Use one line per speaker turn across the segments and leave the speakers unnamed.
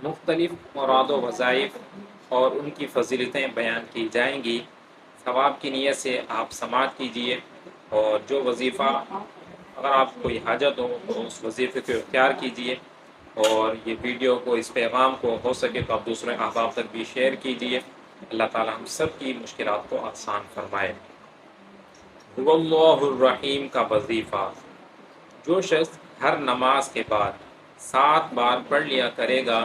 مختلف مراد و وظائف اور ان کی فضیلتیں بیان کی جائیں گی۔ ثواب کی نیت سے آپ سماعت کیجئے، اور جو وظیفہ اگر آپ کوئی حاجت ہو تو اس وظیفے کو اختیار کیجئے، اور یہ ویڈیو کو، اس پیغام کو ہو سکے تو آپ دوسرے احباب تک بھی شیئر کیجئے۔ اللہ تعالی ہم سب کی مشکلات کو آسان فرمائے۔ هو اللہ الرحیم کا وظیفہ، جو شخص ہر نماز کے بعد 7 بار پڑھ لیا کرے گا،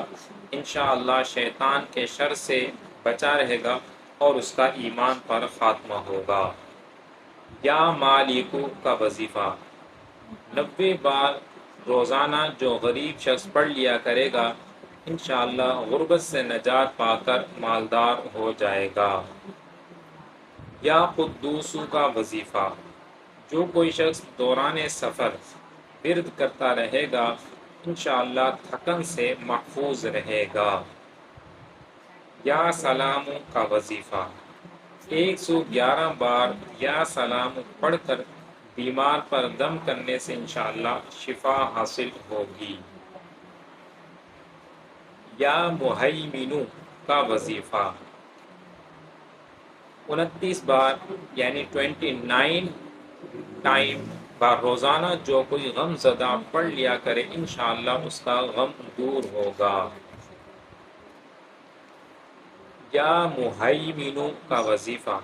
انشاءاللہ شیطان کے شر سے بچا رہے گا اور اس کا ایمان پر خاتمہ ہوگا۔ یا مالکو کا وظیفہ، 90 بار روزانہ جو غریب شخص پڑھ لیا کرے گا، انشاءاللہ غربت سے نجات پا کر مالدار ہو جائے گا۔ یا قدوسو کا وظیفہ، جو کوئی شخص دوران سفر ورد کرتا رہے گا، انشاءاللہ تھکن سے محفوظ رہے گا۔ یا سلام کا وظیفہ، 111 بار یا سلام پڑھ کر بیمار پر دم کرنے سے انشاءاللہ شفا حاصل ہوگی۔ یا مہیمنو کا وظیفہ، 29 بار یعنی 29 بار روزانہ جو کوئی غم زدہ پڑھ لیا کرے، انشاءاللہ اس کا غم دور ہوگا۔ یا مہیمنو کا وظیفہ،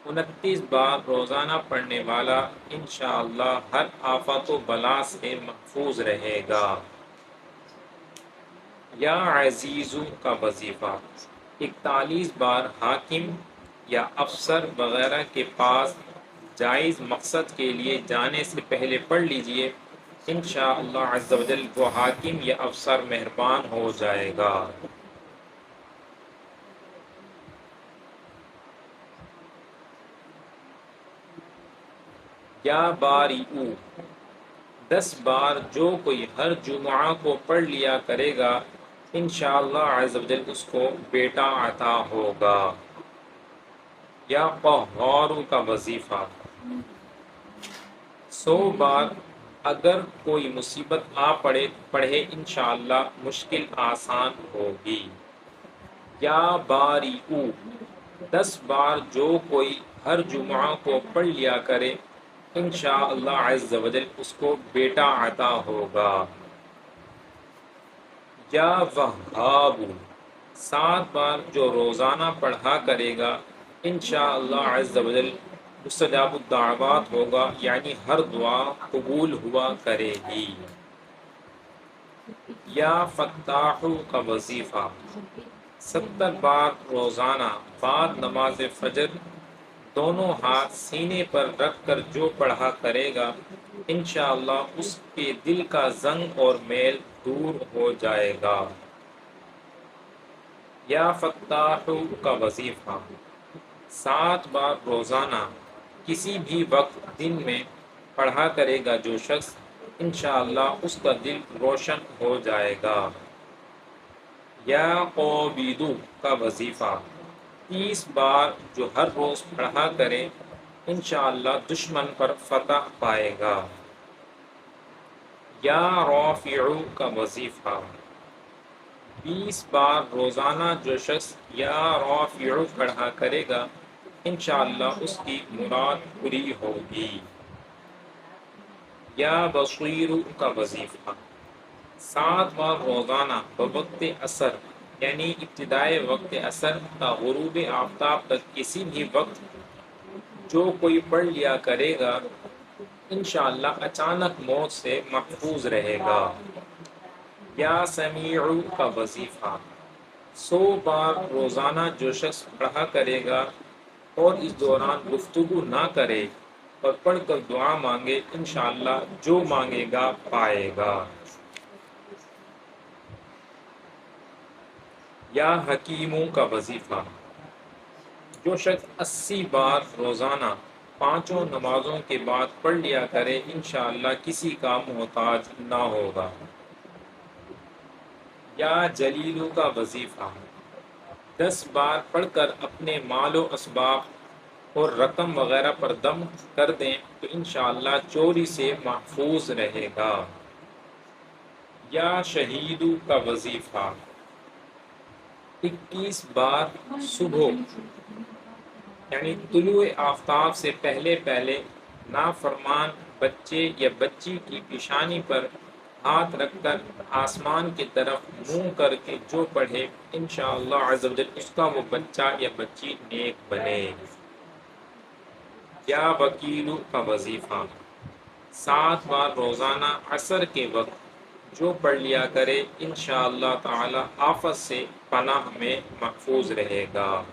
29 بار روزانہ پڑھنے والا انشاءاللہ ہر آفت و بلا سے محفوظ رہے گا۔ یا عزیزو کا وظیفہ، 41 بار حاکم یا افسر وغیرہ کے پاس جائز مقصد کے لیے جانے سے پہلے پڑھ لیجئے، انشاءاللہ عز و جل وہ حاکم یا افسر مہربان ہو جائے گا۔ یا باریعو، 10 بار جو کوئی ہر جمعہ کو پڑھ لیا کرے گا، انشاءاللہ عز و جل اس کو بیٹا عطا ہوگا۔ یا قہارو کا وظیفہ، 100 بار اگر کوئی مصیبت آ پڑھے انشاءاللہ مشکل آسان ہوگی۔ یا باریعو، 10 بار جو کوئی ہر جمعہ کو پڑھ لیا کرے، انشاءاللہ عز و جل اس کو بیٹا عطا ہوگا۔ یا وہاب، 7 بار جو روزانہ پڑھا کرے گا، انشاءاللہ عز و جل مستجاب الدعوات ہوگا، یعنی ہر دعا قبول ہوا کرے گی۔ یا فتاح کا وظیفہ، 70 بار روزانہ بعد نماز فجر دونوں ہاتھ سینے پر رکھ کر جو پڑھا کرے گا، انشاءاللہ اس کے دل کا زنگ اور میل دور ہو جائے گا۔ یا فتاح کا وظیفہ، 7 بار روزانہ کسی بھی وقت دن میں پڑھا کرے گا جو شخص، انشاءاللہ اس کا دل روشن ہو جائے گا۔ یا قابضو کا وظیفہ، 30 بار جو ہر روز پڑھا کرے، انشاءاللہ دشمن پر فتح پائے گا۔ یا رافعو کا وظیفہ، 20 بار روزانہ جو شخص یا رافعو پڑھا کرے گا، انشاءاللہ اس کی مراد پوری ہوگی۔ یا بصیر کا وظیفہ، 7 بار روزانہ بوقت عصر یعنی ابتدائے وقت عصر تا غروب آفتاب تک کسی بھی وقت جو کوئی پڑھ لیا کرے گا، انشاءاللہ اچانک موت سے محفوظ رہے گا۔ یا سمیع کا وظیفہ، 100 بار روزانہ جو شخص پڑھا کرے گا اور اس دوران گفتگو نہ کرے اور پڑھ کر دعا مانگے، انشاءاللہ جو مانگے گا پائے گا۔ یا حکیموں کا وظیفہ، جو شخص 80 بار روزانہ 5 نمازوں کے بعد پڑھ لیا کرے، انشاءاللہ کسی کا محتاج نہ ہوگا۔ یا جلیلوں کا وظیفہ، 10 بار پڑھ کر اپنے مال و اسباب اور رقم وغیرہ پر دم کر دیں تو انشاءاللہ چوری سے محفوظ رہے گا۔ یا شہیدوں کا وظیفہ، 21 بار صبح یعنی طلوع آفتاب سے پہلے پہلے نافرمان بچے یا بچی کی پیشانی پر ہاتھ رکھ کر آسمان کی طرف منہ کر کے جو پڑھے انشاءاللہ عز و جل اس کا وہ بچہ یا بچی نیک بنے۔ یا وکیلو کا وظیفہ 7 بار روزانہ عصر کے وقت جو پڑھ لیا کرے انشاءاللہ تعالی آفت سے پناہ میں محفوظ رہے گا۔